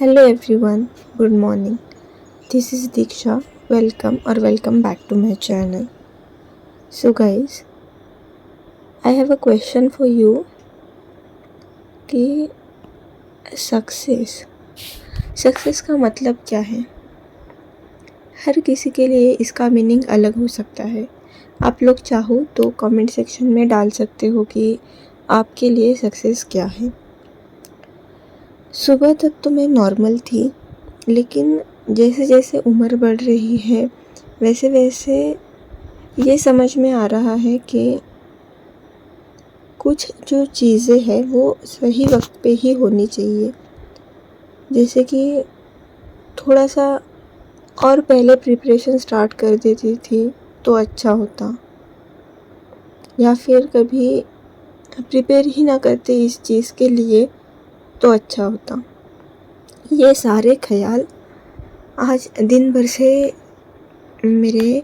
Hello everyone, good morning. This is Diksha. Welcome back to my channel. So guys, I have a question for you कि success का मतलब क्या है। हर किसी के लिए इसका मीनिंग अलग हो सकता है। आप लोग चाहो तो कमेंट सेक्शन में डाल सकते हो कि आपके लिए सक्सेस क्या है। सुबह तक तो मैं नॉर्मल थी, लेकिन जैसे जैसे उम्र बढ़ रही है वैसे वैसे ये समझ में आ रहा है कि कुछ जो चीज़ें हैं वो सही वक्त पे ही होनी चाहिए। जैसे कि थोड़ा सा और पहले प्रिपरेशन स्टार्ट कर देती थी तो अच्छा होता, या फिर कभी प्रिपेयर ही ना करते इस चीज़ के लिए तो अच्छा होता। ये सारे ख्याल आज दिन भर से मेरे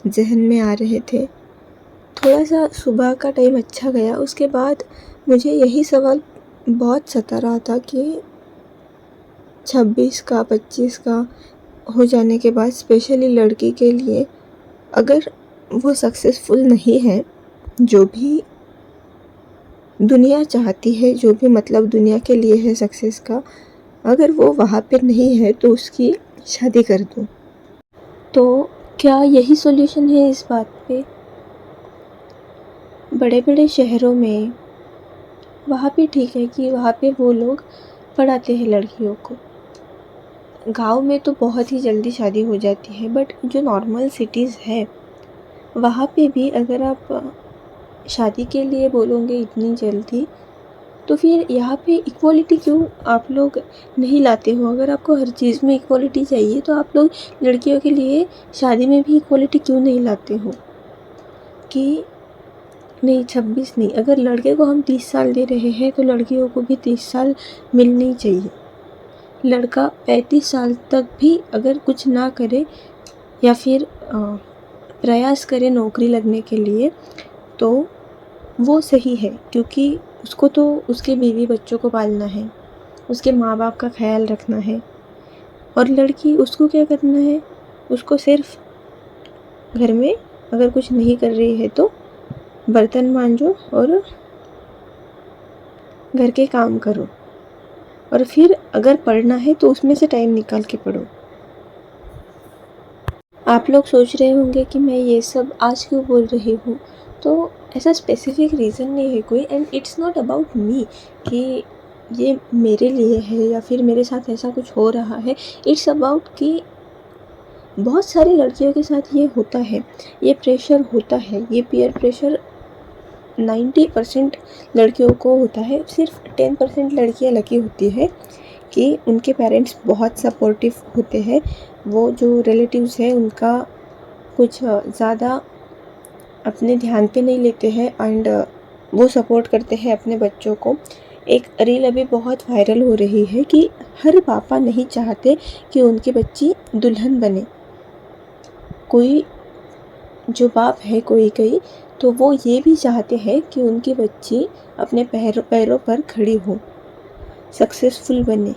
जहन में आ रहे थे। थोड़ा सा सुबह का टाइम अच्छा गया, उसके बाद मुझे यही सवाल बहुत सता रहा था कि 26 का 25 का हो जाने के बाद स्पेशली लड़की के लिए अगर वो सक्सेसफुल नहीं है, जो भी दुनिया चाहती है, जो भी मतलब दुनिया के लिए है सक्सेस का, अगर वो वहाँ पे नहीं है तो उसकी शादी कर दो। तो क्या यही सॉल्यूशन है इस बात पे? बड़े बड़े शहरों में वहाँ पे ठीक है कि वहाँ पे वो लोग पढ़ाते हैं लड़कियों को। गांव में तो बहुत ही जल्दी शादी हो जाती है, बट जो नॉर्मल सिटीज़ है वहाँ पे भी अगर आप शादी के लिए बोलोगे इतनी जल्दी, तो फिर यहाँ पे इक्वालिटी क्यों आप लोग नहीं लाते हो? अगर आपको हर चीज़ में इक्वालिटी चाहिए तो आप लोग लड़कियों के लिए शादी में भी इक्वालिटी क्यों नहीं लाते हो कि नहीं 26 नहीं, अगर लड़के को हम 30 साल दे रहे हैं तो लड़कियों को भी 30 साल मिलनी चाहिए। लड़का 35 साल तक भी अगर कुछ ना करे या फिर प्रयास करे नौकरी लगने के लिए तो वो सही है, क्योंकि उसको तो उसके बीवी बच्चों को पालना है, उसके माँ बाप का ख्याल रखना है। और लड़की, उसको क्या करना है? उसको सिर्फ घर में अगर कुछ नहीं कर रही है तो बर्तन मांजो और घर के काम करो, और फिर अगर पढ़ना है तो उसमें से टाइम निकाल के पढ़ो। आप लोग सोच रहे होंगे कि मैं ये सब आज क्यों बोल रही हूँ, तो ऐसा स्पेसिफिक रीज़न नहीं है कोई, and it's not about me कि ये मेरे लिए है या फिर मेरे साथ ऐसा कुछ हो रहा है। इट्स अबाउट कि बहुत सारी लड़कियों के साथ ये होता है, ये प्रेशर होता है, ये पीयर प्रेशर 90% लड़कियों को होता है। सिर्फ 10% लड़कियाँ लकी होती है कि उनके पेरेंट्स बहुत सपोर्टिव होते हैं। वो जो रिलेटिव्स हैं उनका कुछ ज़्यादा अपने ध्यान पे नहीं लेते हैं, एंड वो सपोर्ट करते हैं अपने बच्चों को। एक रील अभी बहुत वायरल हो रही है कि हर पापा नहीं चाहते कि उनकी बच्ची दुल्हन बने। कोई जो बाप है कोई तो वो ये भी चाहते हैं कि उनकी बच्ची अपने पैरों पर खड़ी हो, सक्सेसफुल बने।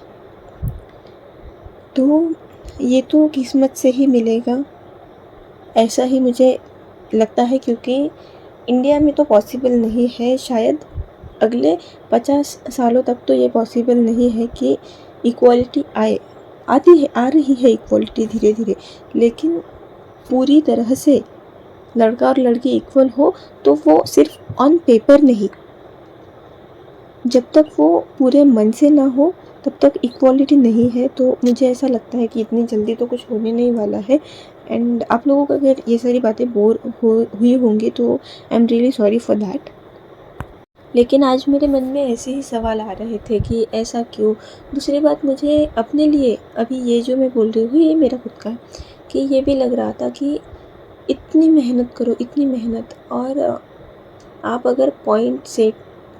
तो ये तो किस्मत से ही मिलेगा, ऐसा ही मुझे लगता है, क्योंकि इंडिया में तो पॉसिबल नहीं है। शायद अगले 50 सालों तक तो ये पॉसिबल नहीं है कि इक्वालिटी आ रही है इक्वालिटी धीरे धीरे, लेकिन पूरी तरह से लड़का और लड़की इक्वल हो तो वो सिर्फ ऑन पेपर नहीं, जब तक वो पूरे मन से ना हो तब तक इक्वालिटी नहीं है। तो मुझे ऐसा लगता है कि इतनी जल्दी तो कुछ होने नहीं वाला है। एंड आप लोगों को अगर ये सारी बातें बोर हुई होंगी तो I am really sorry for that. लेकिन आज मेरे मन में ऐसे ही सवाल आ रहे थे कि ऐसा क्यों। दूसरी बात, मुझे अपने लिए अभी ये जो मैं बोल रही हूँ ये मेरा खुद का है कि ये भी लग रहा था कि इतनी मेहनत करो, इतनी मेहनत, और आप अगर पॉइंट से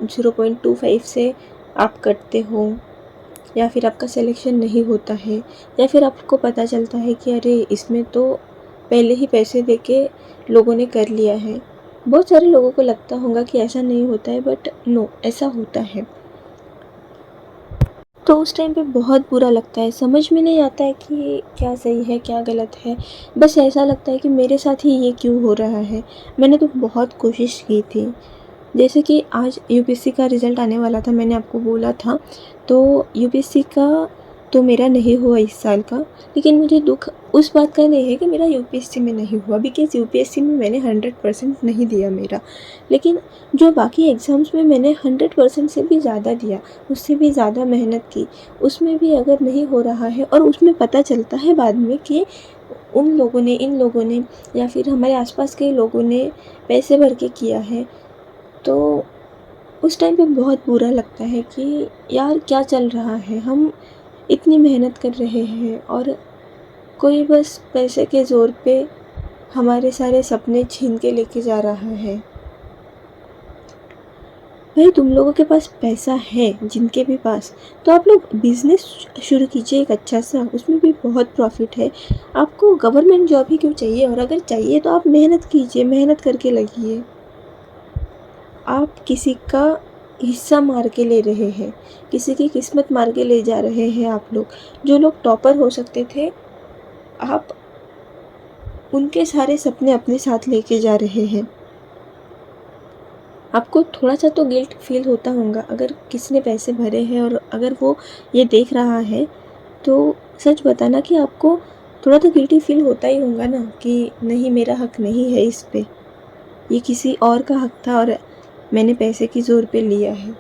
0.25 से आप कटते हो या फिर आपका सिलेक्शन नहीं होता है, या फिर आपको पता चलता है कि अरे इसमें तो पहले ही पैसे देके लोगों ने कर लिया है। बहुत सारे लोगों को लगता होगा कि ऐसा नहीं होता है, बट नो, ऐसा होता है। तो उस टाइम पे बहुत बुरा लगता है, समझ में नहीं आता है कि क्या सही है क्या गलत है। बस ऐसा लगता है कि मेरे साथ ही ये क्यों हो रहा है। मैंने तो बहुत कोशिश की थी। जैसे कि आज यूपीएससी का रिज़ल्ट आने वाला था, मैंने आपको बोला था। तो यूपीएससी का तो मेरा नहीं हुआ इस साल का, लेकिन मुझे दुःख उस बात का नहीं है कि मेरा यूपीएससी में नहीं हुआ, बिकॉज़ यूपीएससी में मैंने 100% नहीं दिया मेरा। लेकिन जो बाकी एग्ज़ाम्स में मैंने 100% से भी ज़्यादा दिया, उससे भी ज़्यादा मेहनत की, उसमें भी अगर नहीं हो रहा है और उसमें पता चलता है बाद में कि उन लोगों ने, इन लोगों ने या फिर हमारे आस-पास के लोगों ने पैसे भर के किया है, तो उस टाइम पे बहुत बुरा लगता है कि यार क्या चल रहा है। हम इतनी मेहनत कर रहे हैं और कोई बस पैसे के ज़ोर पे हमारे सारे सपने छीन के लेके जा रहा है। भाई तुम लोगों के पास पैसा है, जिनके भी पास, तो आप लोग बिज़नेस शुरू कीजिए एक अच्छा सा, उसमें भी बहुत प्रॉफ़िट है। आपको गवर्नमेंट जॉब ही क्यों चाहिए, और अगर चाहिए तो आप मेहनत कीजिए, मेहनत करके लगिए। आप किसी का हिस्सा मार के ले रहे हैं, किसी की किस्मत मार के ले जा रहे हैं आप लोग। जो लोग टॉपर हो सकते थे, आप उनके सारे सपने अपने साथ लेके जा रहे हैं। आपको थोड़ा-सा तो गिल्ट फ़ील होता होगा अगर किसी ने पैसे भरे हैं और अगर वो ये देख रहा है, तो सच बताना कि आपको थोड़ा तो गिल्टी फ़ील होता ही होगा ना कि नहीं, मेरा हक नहीं है इस पे, ये किसी और का हक था और मैंने पैसे की ज़ोर पे लिया है।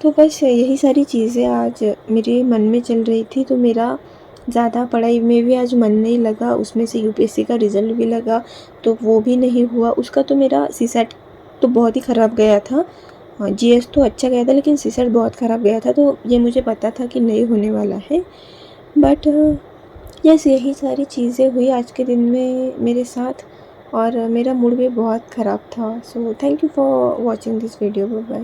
तो बस यही सारी चीज़ें आज मेरे मन में चल रही थी, तो मेरा ज़्यादा पढ़ाई में भी आज मन नहीं लगा। उसमें से यूपीएससी का रिज़ल्ट भी लगा, तो वो भी नहीं हुआ। उसका तो मेरा सीसैट तो बहुत ही ख़राब गया था। जीएस तो अच्छा गया था, लेकिन सीसैट बहुत ख़राब गया था, तो ये मुझे पता था कि नहीं होने वाला है। बट यस, यही सारी चीज़ें हुई आज के दिन में मेरे साथ और मेरा मूड भी बहुत ख़राब था। So thank you for watching this video. Bye bye.